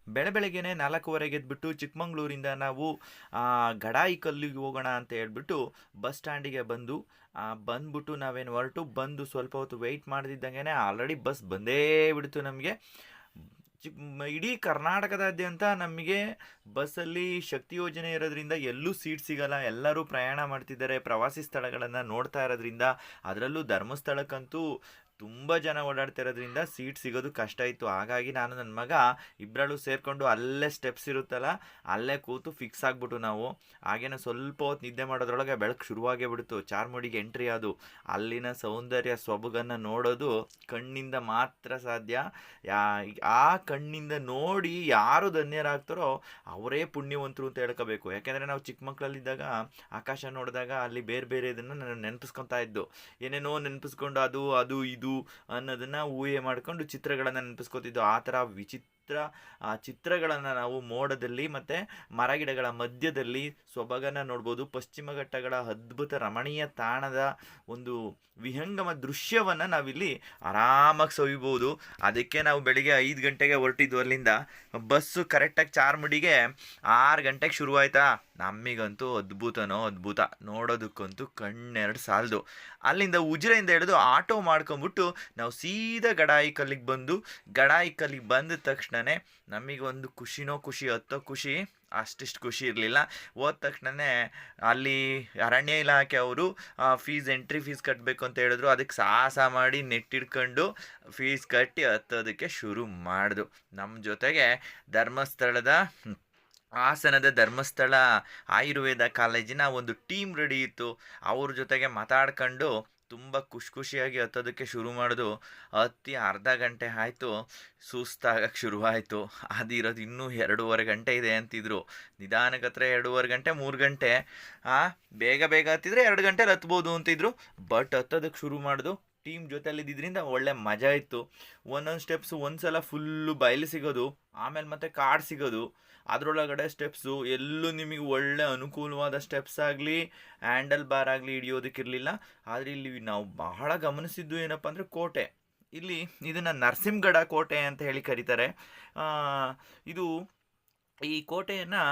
ಬೆಳಗ್ಗೆನೆ 4:15ಗೆ ಎದ್ಬಿಟ್ಟು ಚಿಕ್ಕಮಂಗ್ಳೂರಿಂದ ನಾವು ಗಡಾಯಿ ಕಲ್ಲಿಗೆ ಹೋಗೋಣ ಅಂತ ಹೇಳ್ಬಿಟ್ಟು ಬಸ್ ಸ್ಟ್ಯಾಂಡಿಗೆ ಬಂದ್ಬಿಟ್ಟು ನಾವೇನು ಹೊರಟು ಬಂದು ಸ್ವಲ್ಪ ಹೊತ್ತು ವೆಯ್ಟ್ ಮಾಡ್ತಿದ್ದಂಗೆ ಆಲ್ರೆಡಿ ಬಸ್ ಬಂದೇ ಬಿಡ್ತು ನಮಗೆ. ಇಡೀ ಕರ್ನಾಟಕದಾದ್ಯಂತ ನಮಗೆ ಬಸ್ಸಲ್ಲಿ ಶಕ್ತಿ ಯೋಜನೆ ಇರೋದ್ರಿಂದ ಎಲ್ಲೂ ಸೀಟ್ ಸಿಗಲ್ಲ, ಎಲ್ಲರೂ ಪ್ರಯಾಣ ಮಾಡ್ತಿದ್ದಾರೆ, ಪ್ರವಾಸಿ ಸ್ಥಳಗಳನ್ನು ನೋಡ್ತಾ ಇರೋದ್ರಿಂದ. ಅದರಲ್ಲೂ ಧರ್ಮಸ್ಥಳಕ್ಕಂತೂ ತುಂಬ ಜನ ಓಡಾಡ್ತಿರೋದ್ರಿಂದ ಸೀಟ್ ಸಿಗೋದು ಕಷ್ಟ ಇತ್ತು. ಹಾಗಾಗಿ ನಾನು ನನ್ನ ಮಗ ಇಬ್ಬರಲ್ಲೂ ಸೇರಿಕೊಂಡು ಅಲ್ಲೇ ಸ್ಟೆಪ್ಸ್ ಇರುತ್ತಲ್ಲ ಅಲ್ಲೇ ಕೂತು ಫಿಕ್ಸ್ ಆಗಿಬಿಟ್ಟು ನಾವು ಹಾಗೇನೆ ಸ್ವಲ್ಪ ಹೊತ್ತು ನಿದ್ದೆ ಮಾಡೋದ್ರೊಳಗೆ ಬೆಳಕು ಶುರುವಾಗೇ ಬಿಡ್ತು. ಚಾರ್ಮುಡಿಗೆ ಎಂಟ್ರಿ ಅದು. ಅಲ್ಲಿನ ಸೌಂದರ್ಯ ಸೊಬಗನ್ನು ನೋಡೋದು ಕಣ್ಣಿಂದ ಮಾತ್ರ ಸಾಧ್ಯ. ಆ ಕಣ್ಣಿಂದ ನೋಡಿ ಯಾರು ಧನ್ಯರಾಗ್ತಾರೋ ಅವರೇ ಪುಣ್ಯವಂತರು ಅಂತ ಹೇಳ್ಕೋಬೇಕು. ಯಾಕೆಂದರೆ ನಾವು ಚಿಕ್ಕ ಮಕ್ಕಳಲ್ಲಿದ್ದಾಗ ಆಕಾಶ ನೋಡಿದಾಗ ಅಲ್ಲಿ ಬೇರೆ ಬೇರೆ ಇದನ್ನು ನಾನು ನೆನಪಿಸ್ಕೊತಾ ಇದ್ದು, ಏನೇನೋ ನೆನಪಿಸ್ಕೊಂಡು ಅದು ಇದು ಅನ್ನೋದನ್ನು ಊಹೆ ಮಾಡ್ಕೊಂಡು ಚಿತ್ರಗಳನ್ನು ನೆನಪಿಸ್ಕೊತಿದ್ದು. ಆ ಥರ ಚಿತ್ರಗಳನ್ನು ನಾವು ಮೋಡದಲ್ಲಿ ಮತ್ತು ಮರಗಿಡಗಳ ಮಧ್ಯದಲ್ಲಿ ಸೊಬಗನ್ನು ನೋಡ್ಬೋದು. ಪಶ್ಚಿಮ ಘಟ್ಟಗಳ ಅದ್ಭುತ ರಮಣೀಯ ತಾಣದ ಒಂದು ವಿಹಂಗಮ ದೃಶ್ಯವನ್ನು ನಾವಿಲ್ಲಿ ಆರಾಮಾಗಿ ಸವಿಬೋದು. ಅದಕ್ಕೆ ನಾವು ಬೆಳಿಗ್ಗೆ 5 ಗಂಟೆಗೆ ಹೊರಟಿದ್ದು. ಅಲ್ಲಿಂದ ಬಸ್ಸು ಕರೆಕ್ಟಾಗಿ ಚಾರ್ಮುಡಿಗೆ 6 ಗಂಟೆಗೆ ಶುರುವಾಯ್ತಾ. ನಮಗಂತೂ ಅದ್ಭುತ ನೋಡೋದಕ್ಕಂತೂ ಕಣ್ಣೆರಡು ಸಾಲದು. ಅಲ್ಲಿಂದ ಉಜಿರೆಯಿಂದ ಹಿಡಿದು ಆಟೋ ಮಾಡ್ಕೊಂಬಿಟ್ಟು ನಾವು ಸೀದಾ ಗಡಾಯಿ ಕಲ್ಲಿಗೆ ಬಂದ ತಕ್ಷಣವೇ ನಮಗೊಂದು ಖುಷಿ ಹತ್ತೋ ಖುಷಿ ಅಷ್ಟಿಷ್ಟು ಖುಷಿ ಇರಲಿಲ್ಲ. ಹೋದ ತಕ್ಷಣವೇ ಅಲ್ಲಿ ಅರಣ್ಯ ಇಲಾಖೆ ಅವರು ಎಂಟ್ರಿ ಫೀಸ್ ಕಟ್ಟಬೇಕು ಅಂತ ಹೇಳಿದ್ರು. ಅದಕ್ಕೆ ಸಾಹಸ ಮಾಡಿ ನೆಟ್ಟಿಡ್ಕೊಂಡು ಫೀಸ್ ಕಟ್ಟಿ ಹತ್ತೋದಕ್ಕೆ ಶುರು ಮಾಡಿದ್ರು. ನಮ್ಮ ಜೊತೆಗೆ ಹಾಸನದ ಧರ್ಮಸ್ಥಳ ಆಯುರ್ವೇದ ಕಾಲೇಜಿನ ಒಂದು ಟೀಮ್ ರೆಡಿ ಇತ್ತು. ಅವ್ರ ಜೊತೆಗೆ ಮಾತಾಡ್ಕೊಂಡು ತುಂಬ ಖುಷಿಯಾಗಿ ಹತ್ತೋದಕ್ಕೆ ಶುರು ಮಾಡೋದು. ಹತ್ತಿ ಅರ್ಧ ಗಂಟೆ ಆಯಿತು, ಸುಸ್ತಾಗಕ್ಕೆ ಶುರುವಾಯಿತು. ಅದಿರೋದು ಇನ್ನೂ 2.5 ಗಂಟೆ ಇದೆ ಅಂತಿದ್ರು. ನಿಧಾನಕ್ಕೆ ಹತ್ರ 2.5 ಗಂಟೆ 3 ಗಂಟೆ. ಬೇಗ ಹತ್ತಿದ್ರೆ 2 ಗಂಟೆಲಿ ಹತ್ಬೋದು ಅಂತಿದ್ರು. ಬಟ್ ಹತ್ತೋದಕ್ಕೆ ಶುರು ಮಾಡೋದು. ಟೀಮ್ ಜೊತೆಲಿದ್ದರಿಂದ ಒಳ್ಳೆ ಮಜಾ ಇತ್ತು. ಒಂದೊಂದು ಸ್ಟೆಪ್ಸು ಒಂದ್ಸಲ ಫುಲ್ಲು ಬಯಲು ಸಿಗೋದು, ಆಮೇಲೆ ಮತ್ತೆ ಕಾಡು ಸಿಗೋದು. ಅದರೊಳಗಡೆ ಸ್ಟೆಪ್ಸು ಎಲ್ಲೂ ನಿಮಗೆ ಒಳ್ಳೆ ಅನುಕೂಲವಾದ ಸ್ಟೆಪ್ಸ್ ಆಗಲಿ ಹ್ಯಾಂಡಲ್ ಬಾರ್ ಆಗಲಿ ಹಿಡಿಯೋದಕ್ಕಿರಲಿಲ್ಲ. ಆದರೆ ಇಲ್ಲಿ ನಾವು ಬಹಳ ಗಮನಿಸಿದ್ದು ಏನಪ್ಪ ಅಂದರೆ ಕೋಟೆ. ಇಲ್ಲಿ ಇದನ್ನು ನರಸಿಂಹಗಡ ಕೋಟೆ ಅಂತ ಹೇಳಿ ಕರೀತಾರೆ. ಈ ಕೋಟೆಯನ್ನು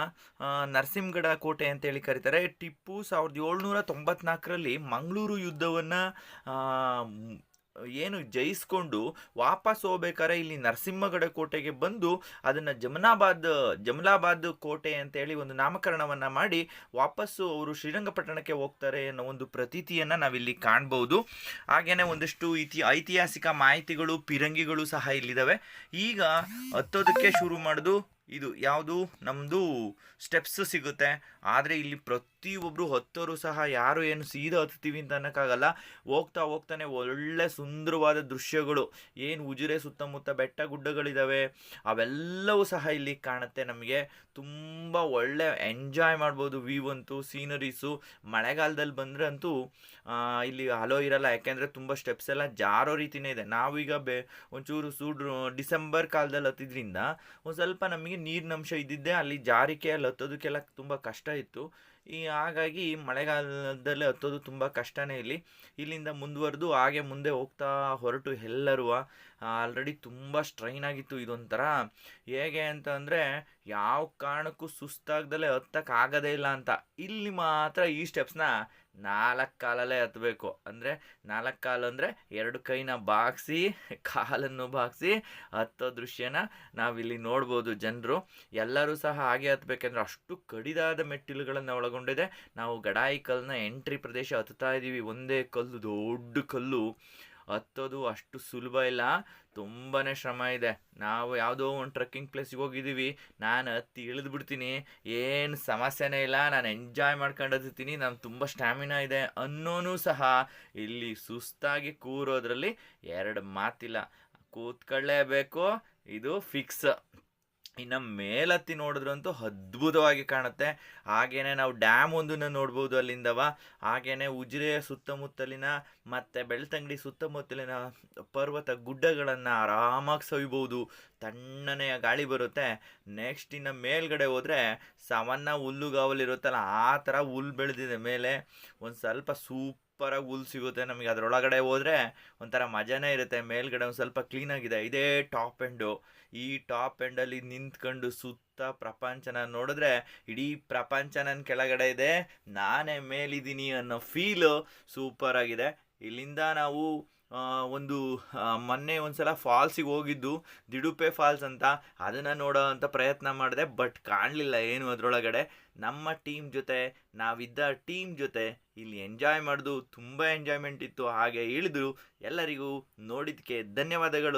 ನರಸಿಂಹಗಡ ಕೋಟೆ ಅಂತೇಳಿ ಕರೀತಾರೆ. ಟಿಪ್ಪು 1794ರಲ್ಲಿ ಮಂಗಳೂರು ಯುದ್ಧವನ್ನು ಜಯಿಸ್ಕೊಂಡು ವಾಪಸ್ ಹೋಗ್ಬೇಕಾದ್ರೆ ಇಲ್ಲಿ ನರಸಿಂಹಗಡ ಕೋಟೆಗೆ ಬಂದು ಅದನ್ನು ಜಮಲಾಬಾದ್ ಕೋಟೆ ಅಂತೇಳಿ ಒಂದು ನಾಮಕರಣವನ್ನು ಮಾಡಿ ವಾಪಸ್ಸು ಅವರು ಶ್ರೀರಂಗಪಟ್ಟಣಕ್ಕೆ ಹೋಗ್ತಾರೆ ಅನ್ನೋ ಒಂದು ಪ್ರತೀತಿಯನ್ನು ನಾವಿಲ್ಲಿ ಕಾಣ್ಬೋದು. ಹಾಗೆಯೇ ಒಂದಷ್ಟು ಐತಿಹಾಸಿಕ ಮಾಹಿತಿಗಳು, ಪಿರಂಗಿಗಳು ಸಹ ಇಲ್ಲಿದ್ದಾವೆ. ಈಗ ಹತ್ತೋದಕ್ಕೆ ಶುರು ಮಾಡೋದು. ಇದು ಯಾವುದು ನಮ್ಮದು ಸ್ಟೆಪ್ಸ್ ಸಿಗುತ್ತೆ. ಆದರೆ ಇಲ್ಲಿ ಪ್ರತಿಯೊಬ್ಬರು ಹತ್ತೋರು ಸಹ ಯಾರು ಏನು ಸೀದಾ ಹತ್ತೀವಿ ಅಂತ ಅನ್ನೋಕ್ಕಾಗಲ್ಲ. ಹೋಗ್ತಾನೆ ಒಳ್ಳೆ ಸುಂದರವಾದ ದೃಶ್ಯಗಳು, ಏನು ಉಜಿರೆ ಸುತ್ತಮುತ್ತ ಬೆಟ್ಟ ಗುಡ್ಡಗಳಿದ್ದಾವೆ, ಅವೆಲ್ಲವೂ ಸಹ ಇಲ್ಲಿ ಕಾಣುತ್ತೆ. ನಮಗೆ ತುಂಬ ಒಳ್ಳೆ ಎಂಜಾಯ್ ಮಾಡ್ಬೋದು. ವ್ಯೂ ಅಂತೂ, ಸೀನರೀಸು. ಮಳೆಗಾಲದಲ್ಲಿ ಬಂದರೆ ಅಂತೂ ಇಲ್ಲಿ ಹಲೋ ಇರಲ್ಲ, ಯಾಕೆಂದರೆ ತುಂಬ ಸ್ಟೆಪ್ಸ್ ಎಲ್ಲ ಜಾರೋ ರೀತಿಯೇ ಇದೆ. ನಾವೀಗ ಒಂಚೂರು ಡಿಸೆಂಬರ್ ಕಾಲದಲ್ಲಿ ಹತ್ತಿದ್ರಿಂದ ಒಂದು ಸ್ವಲ್ಪ ನಮಗೆ ನೀರಿನಂಶ ಇದ್ದಿದ್ದೆ ಅಲ್ಲಿ ಜಾರಿಕೆಯಲ್ಲಿ ಹತ್ತೋದಕ್ಕೆಲ್ಲ ತುಂಬ ಕಷ್ಟ ಇತ್ತು. ಹಾಗಾಗಿ ಮಳೆಗಾಲದಲ್ಲಿ ಹತ್ತೋದು ತುಂಬ ಕಷ್ಟನೇ ಇಲ್ಲಿಂದ ಮುಂದುವರೆದು ಹಾಗೆ ಮುಂದೆ ಹೋಗ್ತಾ ಹೊರಟು ಎಲ್ಲರೂ ಆಲ್ರೆಡಿ ತುಂಬ ಸ್ಟ್ರೈನ್ ಆಗಿತ್ತು. ಇದೊಂಥರ ಹೇಗೆ ಅಂತ ಅಂದರೆ ಯಾವ ಕಾರಣಕ್ಕೂ ಸುಸ್ತಾಗ್ದಲೇ ಹತ್ತಕ್ಕಾಗೋದೇ ಇಲ್ಲ ಅಂತ. ಇಲ್ಲಿ ಮಾತ್ರ ಈ ಸ್ಟೆಪ್ಸ್ನ 4 ಕಾಲಲ್ಲೇ ಹತ್ತಬೇಕು. ಅಂದರೆ 4 ಕಾಲು ಅಂದರೆ 2 ಕೈನ ಬಾಗಿಸಿ ಕಾಲನ್ನು ಬಾಗಿಸಿ ಹತ್ತೋ ದೃಶ್ಯನ ನಾವಿಲ್ಲಿ ನೋಡ್ಬೋದು. ಜನರು ಎಲ್ಲರೂ ಸಹ ಹಾಗೆ ಹತ್ತಬೇಕೆಂದ್ರೆ ಅಷ್ಟು ಕಡಿದಾದ ಮೆಟ್ಟಿಲುಗಳನ್ನು ಒಳಗೊಂಡಿದೆ. ನಾವು ಗಡಾಯಿ ಕಲ್ಲಿನ ಎಂಟ್ರಿ ಪ್ರದೇಶ ಹತ್ತುತ್ತಾ ಇದ್ದೀವಿ. ಒಂದೇ ಕಲ್ಲು, ದೊಡ್ಡ ಕಲ್ಲು. ಹತ್ತೋದು ಅಷ್ಟು ಸುಲಭ ಇಲ್ಲ, ತುಂಬಾ ಶ್ರಮ ಇದೆ. ನಾವು ಯಾವುದೋ ಒಂದು ಟ್ರೆಕ್ಕಿಂಗ್ ಪ್ಲೇಸಿಗೆ ಹೋಗಿದ್ದೀವಿ, ನಾನು ಹತ್ತಿ ಇಳಿದು ಬಿಡ್ತೀನಿ, ಏನು ಸಮಸ್ಯೆನೇ ಇಲ್ಲ, ನಾನು ಎಂಜಾಯ್ ಮಾಡ್ಕೊಂಡು ಹತ್ತೀನಿ, ನಾನು ತುಂಬ ಸ್ಟ್ಯಾಮಿನಾ ಇದೆ ಅನ್ನೋನು ಸಹ ಇಲ್ಲಿ ಸುಸ್ತಾಗಿ ಕೂರೋದ್ರಲ್ಲಿ 2 ಮಾತಿಲ್ಲ. ಕೂತ್ಕೊಳ್ಳೇಬೇಕು, ಇದು ಫಿಕ್ಸ್. ಇನ್ನು ಮೇಲತ್ತಿ ನೋಡಿದ್ರಂತೂ ಅದ್ಭುತವಾಗಿ ಕಾಣುತ್ತೆ. ಹಾಗೇನೆ ನಾವು ಡ್ಯಾಮ್ ಒಂದನ್ನು ನೋಡ್ಬೋದು ಅಲ್ಲಿಂದವ. ಹಾಗೇನೆ ಉಜಿರೆಯ ಸುತ್ತಮುತ್ತಲಿನ ಮತ್ತು ಬೆಳ್ತಂಗಡಿ ಸುತ್ತಮುತ್ತಲಿನ ಪರ್ವತ ಗುಡ್ಡಗಳನ್ನು ಆರಾಮಾಗಿ ಸವಿಬೋದು. ತಣ್ಣನೆಯ ಗಾಳಿ ಬರುತ್ತೆ. ನೆಕ್ಸ್ಟ್ ಇನ್ನು ಮೇಲ್ಗಡೆ ಹೋದರೆ ಸವನ್ನ ಹುಲ್ಲುಗಾವಲಿರುತ್ತಲ್ಲ, ಆ ಥರ ಹುಲ್ಲು ಬೆಳೆದಿದೆ ಮೇಲೆ. ಒಂದು ಸ್ವಲ್ಪ ಸೂಪರಾಗಿ ಹುಲ್ ಸಿಗುತ್ತೆ ನಮಗೆ. ಅದರೊಳಗಡೆ ಹೋದರೆ ಒಂಥರ ಮಜಾನೇ ಇರುತ್ತೆ. ಮೇಲ್ಗಡೆ ಒಂದು ಸ್ವಲ್ಪ ಕ್ಲೀನಾಗಿದೆ. ಇದೇ ಟಾಪ್ ಎಂಡು. ಈ ಟಾಪ್ ಎಂಡಲ್ಲಿ ನಿಂತ್ಕೊಂಡು ಸುತ್ತ ಪ್ರಪಂಚನ ನೋಡಿದ್ರೆ ಇಡೀ ಪ್ರಪಂಚ ನನ್ನ ಕೆಳಗಡೆ ಇದೆ, ನಾನೇ ಮೇಲಿದ್ದೀನಿ ಅನ್ನೋ ಫೀಲು ಸೂಪರ್ ಆಗಿದೆ. ಇಲ್ಲಿಂದ ನಾವು ಒಂದು ಮೊನ್ನೆ ಒಂದ್ಸಲ ಫಾಲ್ಸಿಗೆ ಹೋಗಿದ್ದು, ದಿಡುಪೆ ಫಾಲ್ಸ್ ಅಂತ. ಅದನ್ನು ನೋಡೋ ಅಂಥ ಪ್ರಯತ್ನ ಮಾಡಿದೆ, ಬಟ್ ಕಾಣಲಿಲ್ಲ ಏನು ಅದರೊಳಗಡೆ. ನಮ್ಮ ಟೀಮ್ ಜೊತೆ ನಾವಿದ್ದ ಟೀಮ್ ಜೊತೆ ಇಲ್ಲಿ ಎಂಜಾಯ್ ಮಾಡೋದು ತುಂಬ ಎಂಜಾಯ್ಮೆಂಟ್ ಇತ್ತು. ಹಾಗೆ ಇಳಿದು ಎಲ್ಲರಿಗೂ ನೋಡಿದ್ದಕ್ಕೆ ಧನ್ಯವಾದಗಳು.